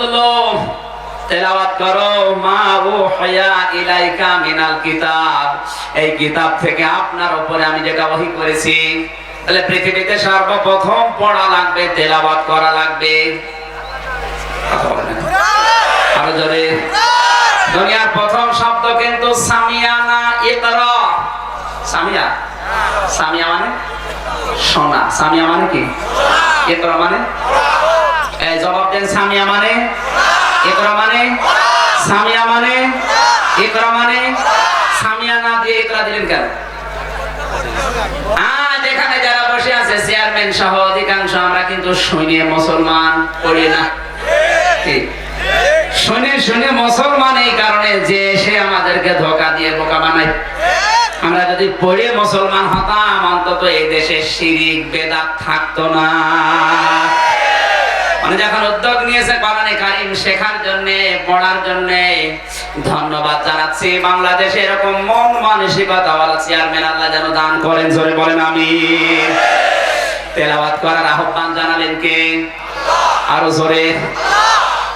উতলু তেলাওয়াত করো মা উহিয়া ইলাইকা মিনাল কিতাব, এই কিতাব থেকে আপনার উপরে আমি যেটা ওহী করেছি। তাহলে পৃথিবীতে সর্বপ্রথম পড়া লাগবে, তেলাওয়াত করা লাগবে আরো জোরে। দুনিয়ার প্রথম শব্দ কিন্তু সামিয়া না ইকরা। সামিয়া, সামিয়া মানে শোনা, সামিয়া মানে কি? ইকরা মানে? এই জবাব দেন, সামিয়া মানে? ইকরা মানে? সামিয়া মানে? ইকরা মানে? সামিয়া না দিয়ে ইকরা দিলেন কেন? আজ এখানে যারা বসে আছে চেয়ারম্যান সহ অধিকাংশ আমরা কিন্তু শুনে মুসলমান, পড়ি না। শুনে শুনে মুসলমান এই কারণে যে সে আমাদেরকে ধোঁকা দিয়ে বোকা বানায়। আমরা যদি পড়ে মুসলমান হতাম অন্তত এই দেশে শিরিক বেদাত থাকতো না। মানে যখন উদ্যোগ নিয়েছে কোরআনে কারীম শেখার জন্য, পড়ার জন্য, ধন্যবাদ জানাচ্ছি। বাংলাদেশে এরকম মন মানসিকতা ওয়ালা চেয়ারম্যান আল্লাহ যেন দান করেন, জোরে বলেন আমিন। তেলাওয়াত করার আহ্বান জানালেন কে? আরো জোরে।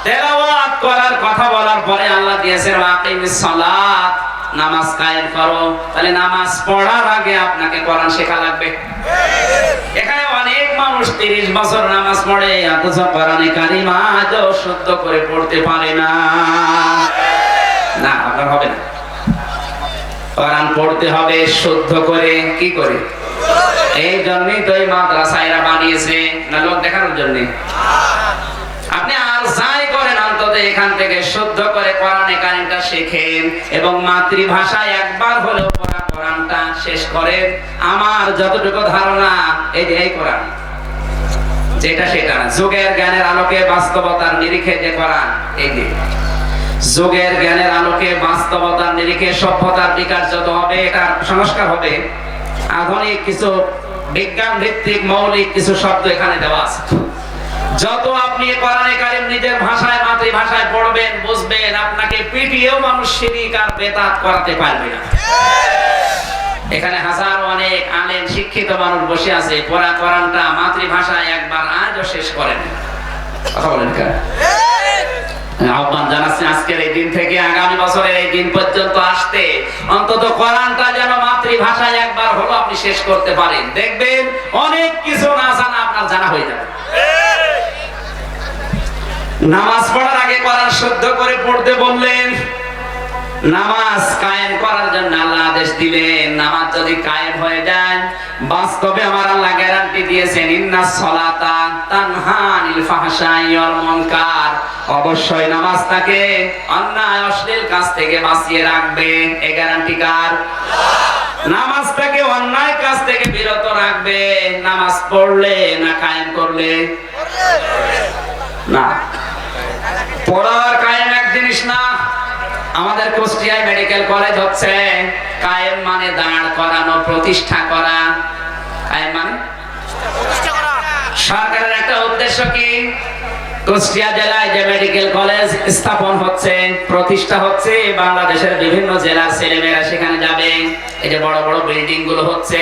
তেলাওয়াত করার কথা বলার পরে আল্লাহ দিয়েছেন আকিমিস সালাত, নামাজ কায়েম করো। তাহলে নামাজ পড়ার আগে আপনাকে কোরআন শেখা লাগবে। এখানে অনেক মানুষ 30 বছর নামাজ পড়ে অথচ কোরআনে কারীম আজও শুদ্ধ করে পড়তে পারে না। না, আপনার হবে না। কোরআন পড়তে হবে শুদ্ধ করে। কি করে? এই জন্যই তো এই মাদ্রাসা এরা বানিয়েছে, না লোক দেখানোর জন্য? আপনি আর যাই করেন অন্তত এখান থেকে শুদ্ধ করে কোরআনে কারীমটা শেখেন এবং মাতৃভাষায় একবার হলেও পড়া কোরআনটা শেষ করেন। আমার যতটুকু ধারণা এই যে এই কোরআন যেটা সেটা না, যুগের জ্ঞানের আলোকে বাস্তবতার নিরিখে যে কোরআন, এই যে যুগের জ্ঞানের আলোকে বাস্তবতার নিরিখে সভ্যতার বিকাশ যত হবে, এটার সংস্কার হবে। আধুনিক কিছু বিজ্ঞান ভিত্তিক মৌলিক কিছু শব্দ এখানে দেওয়া আছে। যত আপনি কোরআনে কারীম নিজের ভাষায় মাতৃভাষায় পড়বেন বুঝবেন, আপনাকে পিটিয়েও মানুষ শিরিক আর বেদাত করাতে পারবে না। এখানে হাজার অনেক আলেম শিক্ষিত মানুষ বসে আছে, পড়া কোরআনটা মাতৃভাষায় একবার আজও শেষ করেন। কথা বলেন কেন? আহ্বান জানাচ্ছি আজকের এই দিন থেকে আগামী বছরের এই দিন পর্যন্ত আসতে অন্তত কোরআনটা যেন মাতৃভাষায় একবার হলো আপনি শেষ করতে পারেন। দেখবেন অনেক কিছু না জানা আপনার জানা হয়ে যাবে। নামাজ পড়ার আগে কোরআন শুদ্ধ করে পড়তে বললেন। নামাজ কায়েম করার জন্য আল্লাহ আদেশ দিলেন। নামাজ যদি কায়েম হয়ে যায়, বাস্তবে আমার আল্লাহ গ্যারান্টি দিয়েছেন ইন্নাস সালাতা তানহা আনিল ফাহশাই ওয়াল মুনকার, অবশ্যই নামাজটাকে অন্যায় অশ্লীল কাজ থেকে বাঁচিয়ে রাখবে। এই গ্যারান্টি কার? নামাজটাকে অন্যায় কাজ থেকে বিরত রাখবে। নামাজ পড়লে না কায়েম করলে? না, পড়ার কায়েম এক জিনিস না। আমাদের কুষ্টিয়ায় মেডিকেল কলেজ হচ্ছে, কায়েম মানে দাঁড় করানো, প্রতিষ্ঠা করা। কায়েম মানে সরকারের একটা উদ্দেশ্য কি? কুষ্টিয়া জেলায় যে মেডিকেল কলেজ স্থাপন হচ্ছে, প্রতিষ্ঠা হচ্ছে, বাংলাদেশের বিভিন্ন জেলার ছেলেমেয়েরা সেখানে যাবে। এই যে বড় বড় বিল্ডিং গুলো হচ্ছে,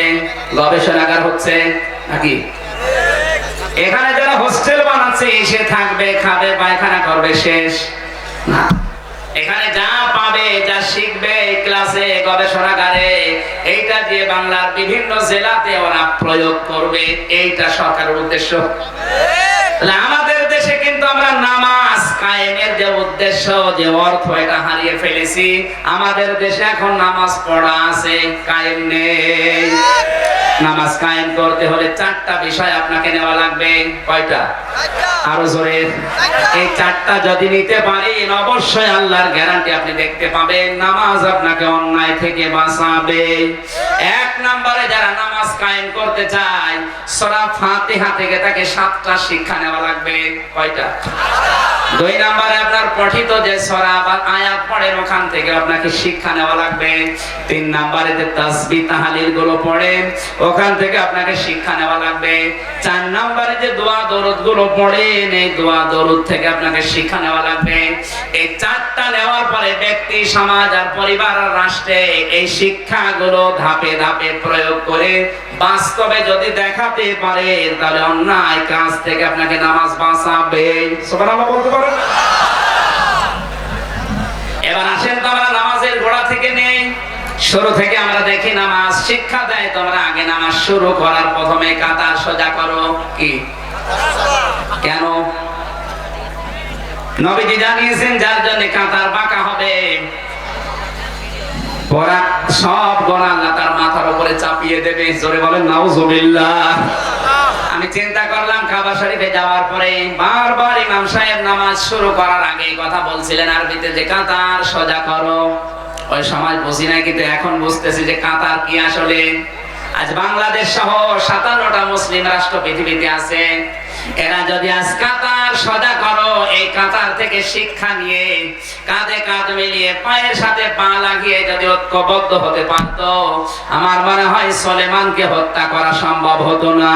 গবেষণাগার হচ্ছে নাকি? এখানে যারা হোস্টেল বানাচ্ছে এসে থাকবে, খাবে, পায়খানা করবে, শেষ না। এখানে যা পাবে, যা শিখবে ক্লাসে, গবেষণাগারে, এইটা দিয়ে বাংলার বিভিন্ন জেলাতে ওরা প্রয়োগ করবে। এইটা সরকারের উদ্দেশ্য। আমাদের দেশে কিন্তু আমরা নামাজ কায়েমের যে উদ্দেশ্য, যে অর্থ, এটা হারিয়ে ফেলেছি। আমাদের দেশে এখন নামাজ পড়া আছে, কায়েম নেই। নামাজ কায়েম করতে হলে 4টা বিষয় আপনাকে নেওয়া লাগবে। কয়টা? আরো জোরে। এই 4টা যদি নিতে পারেন অবশ্যই আল্লাহর গ্যারান্টি আপনি দেখতে পাবেন। নামাজ আপনাকে অন্যায় থেকে বাঁচাবে। 1 নম্বরে যারা নামাজ কায়েম করতে চায়, সূরা ফাতিহা থেকে তাকে 7টা শিক্ষা নেওয়া লাগবে। কয়টা? 2 নম্বরে আপনার পঠিত যে সূরা বা আয়াত পড়েন ওখান থেকে আপনাকে শিক্ষা নেওয়া লাগবে। 3 নম্বরে যে তাসবিহ তাহলিল গুলো পড়েন ওখান থেকে আপনাকে শিক্ষা নেওয়া লাগবে। 4 নম্বরে যে দোয়া দরুদ গুলো পড়েন এই দোয়া দরুদ থেকে আপনাকে শিক্ষা নেওয়া লাগবে। এই 4টা নেওয়ার পরে ব্যক্তি, সমাজ আর পরিবার আর রাষ্ট্রে এই শিক্ষাগুলো ধাপে ধাপে প্রয়োগ করে বাস্তবে যদি দেখাতে পারে তাহলে অন্যায় কাজ থেকে আপনাকে নামাজ বাঁচাবে। সুবহানাল্লাহ বলতে করেন। এবার আসেন তো আমরা নামাজের গোড়া থেকে নেই, শুরু থেকে আমরা দেখি নামাজ শিক্ষা দেয় তোমরা আগে নামাজ শুরু করার প্রথমে কাতার সোজা করো। কি কেন? নবীজি জানিয়েছেন যার জন্য কাতার বাঁকা হবে ওরা সব গোনা আল্লাহ তার মাথার উপরে চাপিয়ে দেবে। জোরে বলেন নাউজুবিল্লাহ। আমি চিন্তা করলাম কাবা শরীফে যাওয়ার পরে বারবার ইমাম সাহেব নামাজ শুরু করার আগে কথা বলছিলেন আরবিতে যে কাতার সোজা করো। ওই সময় বুঝি নাই, কিন্তু এখন বুঝতেছি যে কাতার কি আসলে। আজ বাংলাদেশ সহ 57টা মুসলিম রাষ্ট্র পৃথিবীতে আছে, এরা যদি আজ কাতার সোজা করো, এই কাতার থেকে শিক্ষা নিয়ে কাঁধে কাঁধ মিলিয়ে পায়ের সাথে পা লাগিয়ে যদি ঐক্যবদ্ধ হতে পারত, আমার মনে হয় সুলেমানকে হত্যা করা সম্ভব হতো না।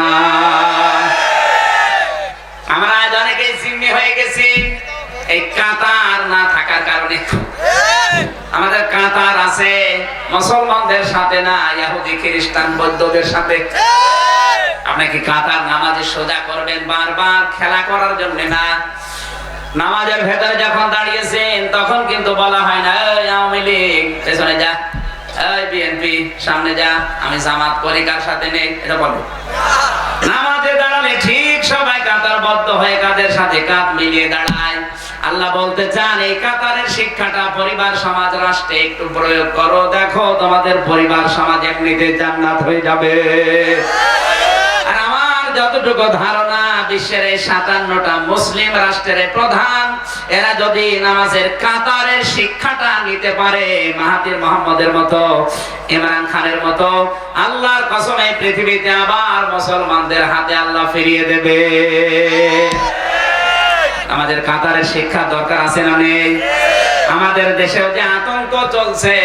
আমরা আজ অনেকেই জিম্মি হয়ে গেছি এই কাতার না থাকার কারণে। আমাদের কাতার আছে মুসলমানদের সাথে না, ইহুদি খ্রিস্টান বৌদ্ধদের সাথে। আপনি কি কাতার নামাজে সোজা করবেন বারবার খেলা করার জন্য না। নামাজের ভেতরে যখন দাঁড়িয়েছেন তখন কিন্তু বলা হয় না এই আওয়ামী লীগ পেছনে যা, এই বিএনপি সামনে যা, আমি জামাত করি কার সাথে নেই, এটা বলবো। নামাজে দাঁড়ালে ঠিক সবাই কাতারবদ্ধ হয়ে কাদের সাথে কাঁধ মিলিয়ে দাঁড়ায়। আল্লাহ বলতে চান এই কাতারের শিক্ষাটা পরিবার সমাজ রাষ্ট্রে একটু প্রয়োগ করো, দেখো তোমাদের পরিবার সমাজ এমনিতে জান্নাত হয়ে যাবে। আর আমার যতটুকু ধারণা বিশ্বের এই 57টা মুসলিম রাষ্ট্রের প্রধান এরা যদি নামাজের কাতারের শিক্ষাটা নিতে পারে মাহাতির মোহাম্মদের মতো, ইমরান খানের মতো, আল্লাহর কসম এই পৃথিবীতে আবার মুসলমানদের হাতে আল্লাহ ফিরিয়ে দেবে। আমাদের কাতারের শিক্ষা দরকার আছে না নেই? আমাদের দেশেও যে আতঙ্ক চলছে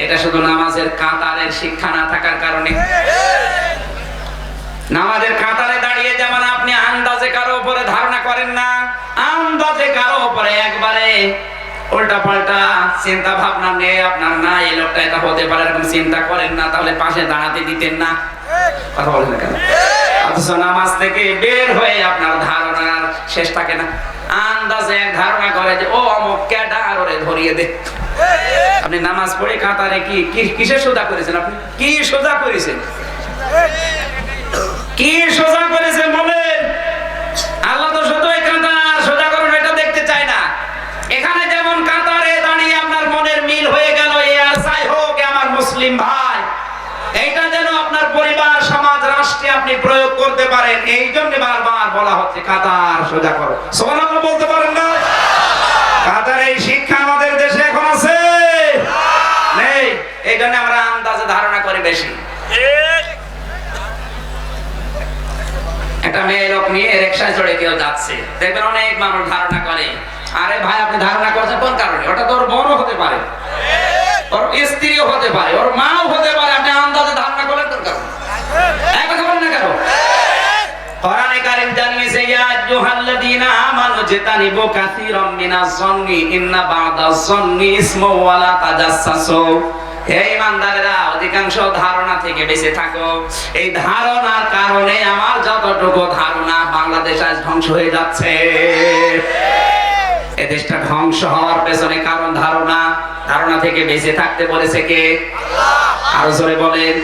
এটা শুধু নামাজের কাতারের শিক্ষা না থাকার কারণে। নামাজের কাতারে দাঁড়িয়ে যেমন আপনি আন্দাজে কারো উপরে ধারণা করেন না, আন্দাজে কারো উপরে একবারে উল্টা পাল্টা চিন্তা ভাবনা নেই আপনার না, এই লোকটা এটা হতে পারে এরকম চিন্তা করেন না, তাহলে পাশে দাঁড়াতে দিতেন না। কথা বলেন না কেন? অথচ নামাজ থেকে বের হয়ে আপনার ধারণার শেষ থাকে না। আন্দাজে এক ধারণা করে যে ও অমুক ক্যাডা আর ওরে ধরিয়ে দে। আপনি নামাজ পড়ে কাতারে কি কিসে সোজা করেছেন? আপনি কি সোজা করেছেন? কি সোজা করেছেন বলেন? আল্লাহ তো শুধু এই কাতার সোজা করুন এটা দেখতে চায় না। এখানে যেমন কাতারে দাঁড়িয়ে আপনার মনের মিল হয়ে গেল, এ আর যাই হোক আমার মুসলিম ভাই, এইটা যেন আপনার পরিবার সমাজ রাষ্ট্রে আপনি প্রয়োগ করতে পারেন, এই জন্য বারবার বলা হচ্ছে কাতার সোজা করো। সুবহানাল্লাহ বলতে পারেন না? কাতার এই শিক্ষা আমাদের দেশে এখন আছে নেই, এই জন্য আমরা আন্দাজে ধারণা করি বেশি। একটা মেয়ে লোক নিয়ে রিকশায় চড়ে কেউ যাচ্ছে, দেখবেন অনেক মানুষ ধারণা করে আরে ভাই আপনি ধারণা করছেন কোন কারণে? ওটা তো ওর বোনও হতে পারে, ওর স্ত্রীও হতে পারে, ওর মাও হতে পারে, আপনি আন্দাজে ধারণা করলেন কোন কারণে? এক কথা বলেন না কেন? কোরআনে কারীম জানিয়েছে ইয়া আইয়ুহাল্লাযীনা আমানু জিতানিবু কাসীরাম মিনাজ যন্নি ইন্না বা'দাজ যন্নি ইসমু ওয়া লা তাজাসসাসু। হে ঈমানদারেরা অধিকাংশ ধারণা থেকে বেঁচে থাকো। এই ধারণার কারণে আমার যতটুকু ধারণা বাংলাদেশ আজ ধ্বংস হয়ে যাচ্ছে। এই দেশটা ধ্বংস হওয়ার পেছনে কারণ ধারণা। ধারণা থেকে বেঁচে থাকতে বলেছে কে? আল্লাহ। আরো জোরে বলেন।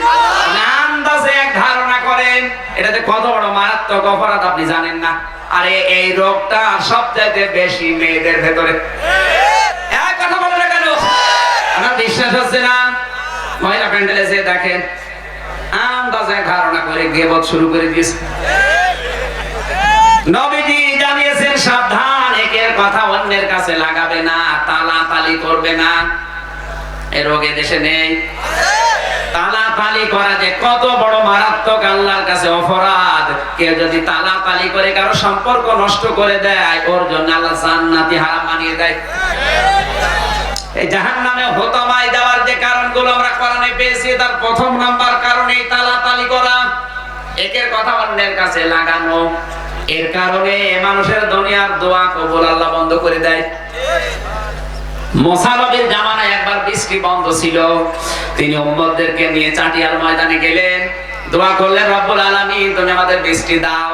আন্দাজে এক ধারণা করেন, এটাতে কত বড় মারাত্মক অপরাধ আপনি জানেন না? আরে এই রোগটা সবচাইতে বেশি মেয়েদের ভেতরে। এক কথা বলে না কেন? আমার বিশ্বাস হচ্ছে না? মহিলা প্যান্ডেলে যে দেখেন আন্দাজে ধারণা করে গিবত শুরু করে দিয়েছে। নবীজি জানিয়েছেন সাবধান, একের কথা অন্যের কাছে লাগাবে না, তালাতালি করবে না। এই রোগে দেশে নেই। তালাতালি করা যে কত বড় মারাত্মক আল্লাহর কাছে অপরাধ। কেউ যদি তালাতালি করে কারো সম্পর্ক নষ্ট করে দেয়, ওর জন্য আল্লাহ জান্নাতি হারাম বানিয়ে দেয়। এই জাহান্নামে হতমায় যাওয়ার যে কারণগুলো আমরা কোরআনে পেয়েছি, তার প্রথম নাম্বার কারণ এই তালাতালি করা, একের কথা অন্যের কাছে লাগানো। এর কারণে মানুষের দুনিয়ার দোয়া কবুল আল্লাহ বন্ধ করে দেয়। মুসা নবীর জামানায় একবার বৃষ্টি বন্ধ ছিল, তিনি উম্মতদেরকে নিয়ে চাটিয়াল ময়দানে গেলেন। দোয়া করলে রব্বুল আলামিন তুমি আমাদের বৃষ্টি দাও।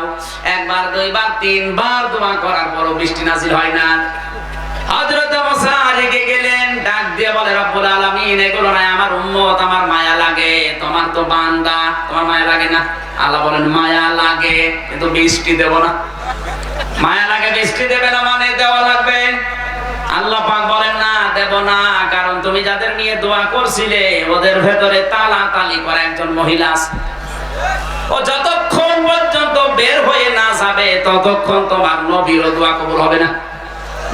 একবার, দুইবার, তিনবার দোয়া করার পরও বৃষ্টি নাযিল হয় না। হযরত মুসা রেগে গেলেন, ডাক দিয়ে বলে রব্বুল আলামিন এগুলো নয় আমার উম্মত, আমার মায়া লাগে। তোমার তো বান্দা, তোমার মায়া লাগে না? আল্লাহ বলেন মায়া লাগে কিন্তু বৃষ্টি দেব না। মায়া লাগে বৃষ্টি দেবে না মানে দেওয়া লাগবে। আল্লাহ পাক বলেন না দেব না, কারণ তুমি যাদের নিয়ে দোয়া করছিলে ওদের ভেতরে তালাতালি করা একজন মহিলা আছে। ও যতক্ষণ পর্যন্ত বের হয়ে না যাবে ততক্ষণ তোমার নবীর দোয়া কবুল হবে না।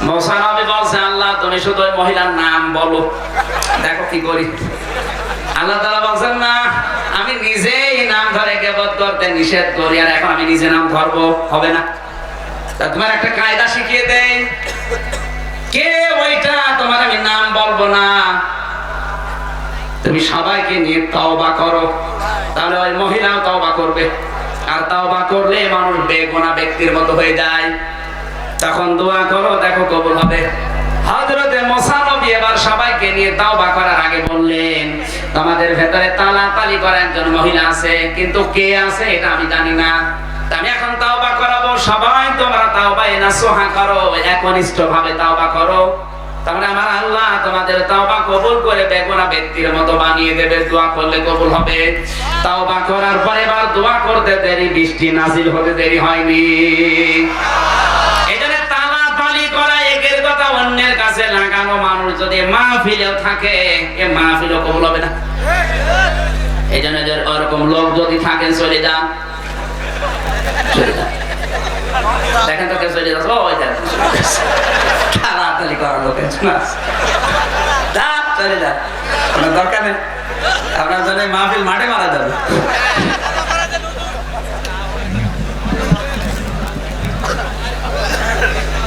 মুসা নবী বলছে আল্লাহ তুমি শুধু ওই মহিলার নাম বলো, দেখো কি করি। আল্লাহ তাআলা বলছেন না আমি নিজেই নাম ধরে গীবত করতে নিষেধ করি, আর এখন আমি নিজে নাম ধরবো, হবে না। তা তোমার একটা কায়দা শিখিয়ে দেই, কে ওইটা তোমার আমি নাম বলবো না, তুমি সবাইকে নিয়ে তওবা করো, তাহলে ওই মহিলাও তওবা করবে। আর তওবা করলে মানুষ বেগুনাহ ব্যক্তির মতো হয়ে যায়। তখন দোয়া করো, দেখো কবুল হবে। হযরতে মুসা নবী এবার সবাইকে নিয়ে তওবা করার আগে বললেন তোমাদের ভেতরে তালাতালি করা একজন মহিলা আছে, কিন্তু কে আছে এটা আমি জানি না। আমি এখন তাওবা করাবো, সবাই তোমরা তাওবায়ে নাসুহা করো, একনিষ্ঠভাবে তাওবা করো। তাহলে আমার আল্লাহ তোমাদের তাওবা কবুল করে বেগুনাহ ব্যক্তির মতো বানিয়ে দেবে। দোয়া করলে কবুল হবে। তাওবা করার পরে এবার দোয়া করতে দেরি, বৃষ্টি নাযিল হতে দেরি হয়নি। এজন্য তালাতালি করা একের কথা অন্যের কাছে লাগানো মানুষ যদি মাহফিলেও থাকে এ মাহফিলও কবুল হবে না। এজন্য ওরকম লোক যদি থাকে চলে যান, দেখেন তো কেউ চলে যাচ্ছে, ওই দেখ তালাতালি করার লোক চলে যান, আপনার দরকার নেই। আপনার জন্য মাহফিল মাঠে মারা যাবে।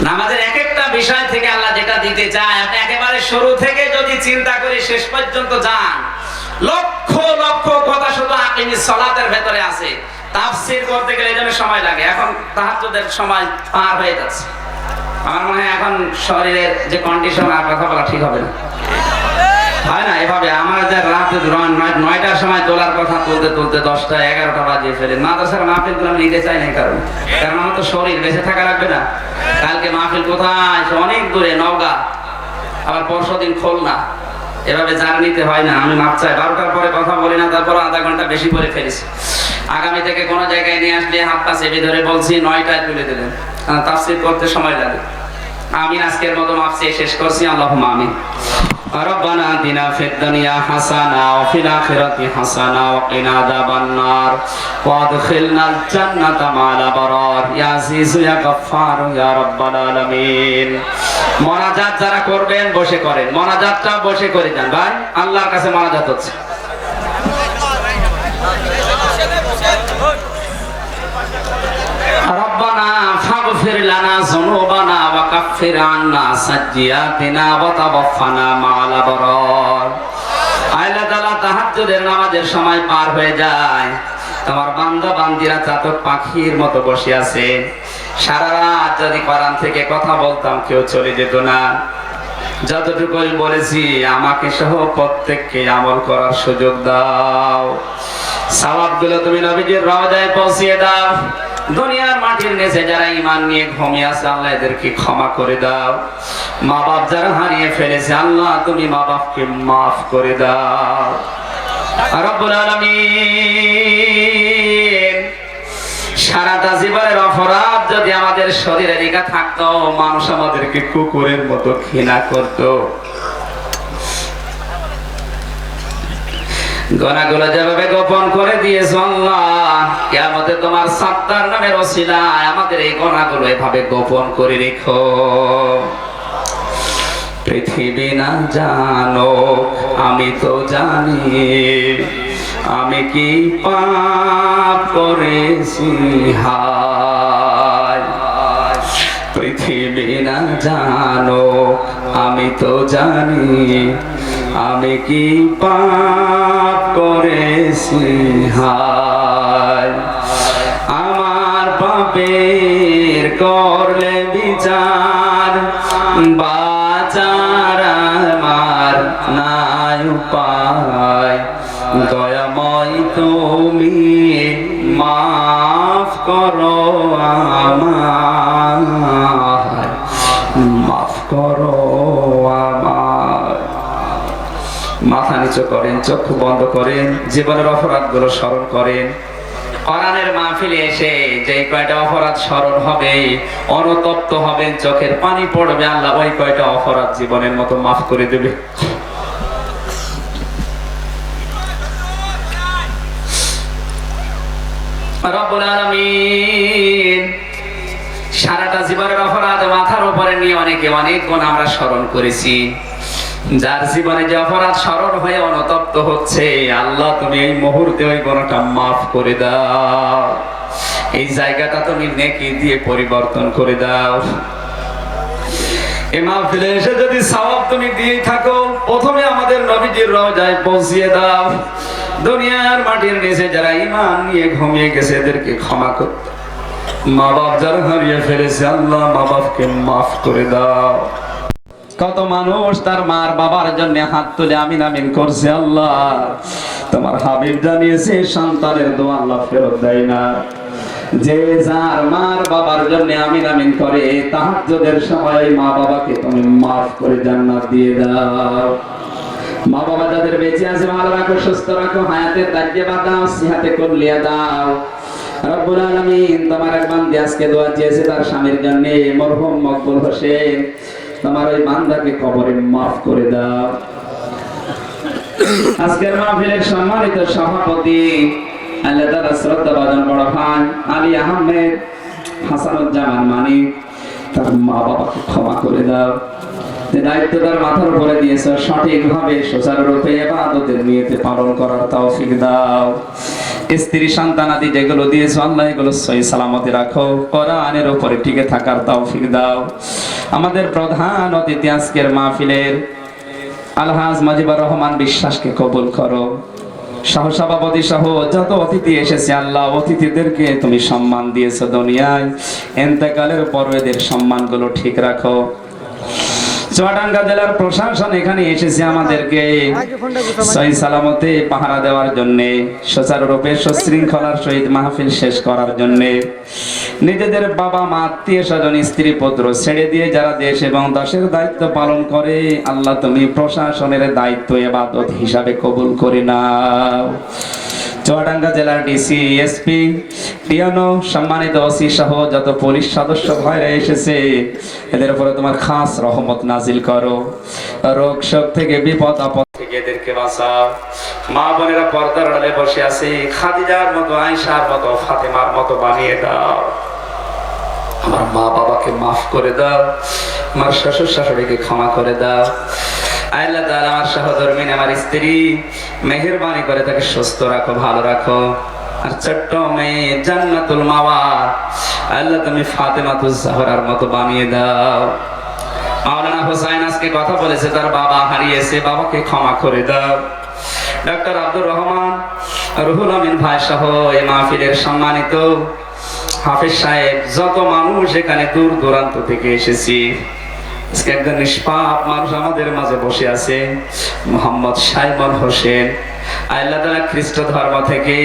নামাজের এক একটা বিষয় থেকে আল্লাহ যেটা দিতে চায় আপনি একেবারে শুরু থেকে যদি চিন্তা করে শেষ পর্যন্ত যান, লক্ষ লক্ষ কথা শুধু আকিমিস সালাতের ভেতরে আছে। তাফসীর করতে গেলে এজন্য সময় লাগে। এখন তাহাজ্জুদের সময় পার হয়ে যাচ্ছে। আমার মনে হয় এখন শরীরের যে কন্ডিশন আর কথা বলা ঠিক হবে না, হয় না এভাবে। আমার যে রাতে 9টার সময় তোলার কথা তুলতে তুলতে 10টা 11টা বাজিয়ে ফেলে। মাদ্রাসার মাহফিলগুলো আমি নিতে চাই না, কারণ আমার তো শরীর বেঁচে থাকা লাগবে না। কালকে মাহফিল কোথায়, অনেক দূরে, নওগাঁ, আবার পরশুদিন খুলনা। এভাবে জার্নিতে হয় না। আমি মাপ চাই, 12টার পরে কথা বলি না, তারপর আধা ঘন্টা বেশি করে ফেলেছি। আগামী থেকে কোনো জায়গায় নিয়ে আসলে হাত পা চেপে ধরে বলছি 9টায় তুলে দেবেন, তাফসীর করতে সময় লাগে। আমি আজকের মতো মাপ চেয়ে শেষ করছি। আল্লাহুম্মা আমিন। ربنا آتنا في الدنيا حسنة وفي الآخرة حسنة وقنا عذاب النار وادخلنا الجنة مع الأبرار يا عزيز يا غفار يا رب العالمين। মোনাজাত যারা করবেন বসে করেন, মোনাজাতটা বসে করে যান ভাই, আল্লাহর কাছে মোনাজাত হচ্ছে। ربنا فاغفر لنا ذنوبنا وكفر عنا سيئاتنا وتوفنا مع الأبرار। আল্লাহ তাআলা তাহাজ্জুদের নামাজের সময় পার হয়ে যায়, তোমার বান্দা বান্দিরা চাতক পাখির মতো বসে আছে। সারা রাত যদি কোরআন থেকে কথা বলতাম কেউ চলে যেত না। যতটুকু বলেছি আমাকে সহ প্রত্যেককে আমল করার সুযোগ দাও। সওয়াবগুলো তুমি নবীজির রওজায় পৌঁছিয়ে দাও। দুনিয়ার মাটির নিচে যারা ঈমান নিয়ে ঘুমিয়ে আছে আল্লাহ এদেরকে ক্ষমা করে দাও। মা বাপ যারা হারিয়ে ফেলেছে আল্লাহ তুমি মা বাপকে মাফ করে দাও। রব্বুল আলামিন, সারাটা জীবনের অপরাধ যদি আমাদের শরীরে লেগে থাকতো, মানুষ আমাদেরকে কুকুরের মতো ঘৃণা করতো। গুনাহগুলো যেভাবে গোপন করে দিয়েছো আল্লাহ, কিয়ামতে তোমার সাত্তার নামের ওসিলায় আমাদের এই গুনাহগুলো এভাবে গোপন করে রেখো। পৃথিবী না জানো আমি তো জানি, আমি কি পাপ করেছি হায়। পৃথিবী না জানো আমি তো জানি, আমি কি পাপ করেছি হায়। আমার পাপের করলে বিচার, বাঁচার আমার নাই উপায়। দয়াময় তুমি মাফ করো আমায়, মাফ করো আমায়। মাথা নিচু করেন, চক্ষু বন্ধ করেন, জীবনের অপরাধগুলো স্মরণ করেন। কোরআনের মাহফিলে এসে যে কয়টা অপরাধ স্মরণ হবে, অনুতপ্ত হবেন, চোখের পানি পড়বে, আল্লাহ ওই কয়টা অপরাধ জীবনের মতো মাফ করে দেবে। রব্বুল আলামিন সারাটা জীবনের অপরাধ মাথার উপরে নিয়ে অনেকে অনেক গুণ আমরা স্মরণ করেছি। যার জীবনে যে অপরাধ স্মরণ হয়ে অনুতপ্ত হচ্ছে, আল্লাহ তুমি এই মুহূর্তে ওই গুণটা মাফ করে দাও, এই জায়গাটা তুমি নেকি দিয়ে পরিবর্তন করে দাও। এই মাহফিলে এসে যদি সওয়াব তুমি দিয়ে থাকো, প্রথমে আমাদের নবীজির রওজায় পৌঁছিয়ে দাও। দুনিয়ার মাটির নিচে যারা ঈমান নিয়ে ঘুমিয়ে গেছে এদেরকে ক্ষমা করো। মা বাপ যারা হারিয়ে ফেলেছে, আল্লাহ মা বাপকে মাফ করে দাও। কত মানুষ তার মার বাবার জন্য হাত তুলে আমিন আমিন করছে। আল্লাহ তোমার হাবিব জানিয়েছে সন্তানের দোয়া আল্লাহ ফেরত দেয় না। যে যার মার বাবার জন্য আমিন আমিন করে, তাহাজ্জুদের সময় মা বাবাকে তুমি মাফ করে জান্নাত দিয়ে দাও। মা বাবা যাদের বেঁচে আছে ভালো রাখো, সুস্থ রাখো, হায়াতের দাঁড়িয়ে বাঁধাও, সিহাতে করলিয়া দাও। রব্বুল আলামিন তোমার এক বান্দা আজকে দোয়া চেয়েছে তার স্বামীর জন্য, মরহুম মকবুল হোসেন, তোমার ওই বান্দাকে কবরে মাফ করে দাও। আজকের মাহফিলের সম্মানিত সভাপতি আল্লাহ তাআলা শ্রদ্ধাভাজন বড় ভাই আলী আহমেদ হাসানুজ্জামান মানিক, তার মা বাবাকে ক্ষমা করে দাও। যে দায়িত্ব তার মাথার উপরে দিয়েছে সঠিকভাবে সুচারুরূপে ইবাদতের নিয়তে পালন করার তৌফিক দাও। স্ত্রী সন্তান আদি যেগুলো দিয়েছো আল্লাহ এগুলো সহি সালামতে রাখো, কোরআনের উপরে টিকে থাকার তৌফিক দাও। আমাদের প্রধান অতিথি আজকের মাহফিলের আলহাজ মুজিবুর রহমান বিশ্বাসকে কবুল করো। সহসভাপতি সহ যত অতিথি এসেছে আল্লাহ অতিথিদেরকে তুমি সম্মান দিয়েছো দুনিয়ায়, ইন্তেকালের পর এদের সম্মানগুলো ঠিক রাখো। চুয়াডাঙ্গা জেলার প্রশাসন এখানে এসেছে আমাদেরকে সহি সালামতে পাহারা দেওয়ার জন্য, সুচারুরূপে সুশৃঙ্খলার সহিত মাহফিল শেষ করার জন্য। নিজেদের বাবা মা আত্মীয় স্বজন স্ত্রী পুত্র ছেড়ে দিয়ে যারা দেশ এবং দেশের দায়িত্ব পালন করে, আল্লাহ তুমি প্রশাসনের দায়িত্ব ইবাদত হিসাবে কবুল করে নাও। চুয়াডাঙ্গা জেলার ডিসি, এসপি, টিএনও, সম্মানিত ওসি সহ যত পুলিশ সদস্য ভাইরা এসেছে এদের উপরে তোমার খাস রহমত নাজিল করো। রোগ শোক থেকে বিপদ আপদ থেকে এদেরকে বাঁচাও। মা বোনেরা পর্দার আড়ালে বসে আছে, খাদিজার মতো, আয়েশার মতো, ফাতেমার মতো বানিয়ে দাও। আমার মা বাবাকে মাফ করে দাও, আমার শ্বশুর শাশুড়িকে ক্ষমা করে দাও। আল্লাহ তাআলা আমার সহধর্মিনী আমার স্ত্রী মেহেরবানি করে তাকে সুস্থ রাখো, ভালো রাখো। আর ছোট্ট মেয়ে জান্নাতুল মাওয়া আল্লাহ তুমি ফাতেমাতুজ জাহরার মতো বানিয়ে দাও। মাওলানা হোসেন আজকে কথা বলেছে তার বাবা হারিয়েছে, বাবাকে ক্ষমা করে দাও। ডক্টর আব্দুর রহমান, রুহুল আমিন ভাই সহ এই মাহফিলের সম্মানিত হাফেজ সাহেব, যত মানুষ এখানে দূর দূরান্ত থেকে এসেছি, আজকে একজন নিষ্পাপ মানুষ আমাদের মাঝে বসে আছে, মোহাম্মদ সাইমন হোসেন। আল্লাহ তাআলা খ্রিস্ট ধর্ম থেকে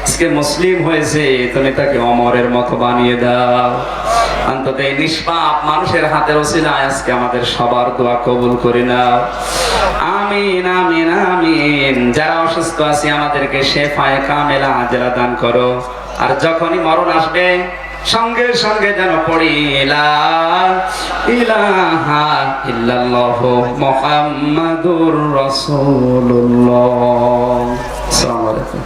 আজকে মুসলিম হয়েছে, তুমি তাকে অমরের মতো বানিয়ে দাও। অন্তত এই নিষ্পাপ মানুষের হাতের ওসিলায় আজকে আমাদের সবার দোয়া কবুল করে নাও। আমিন আমিন আমিন। যারা অসুস্থ আছে আমাদেরকে শেফায়ে কামেলা আজরা দান করো। আর যখনই মরণ আসবে সঙ্গে সঙ্গে যেন পড়ি লা ইলাহা ইল্লাল্লাহু মুহাম্মাদুর রাসূলুল্লাহ। আসসালামু আলাইকুম।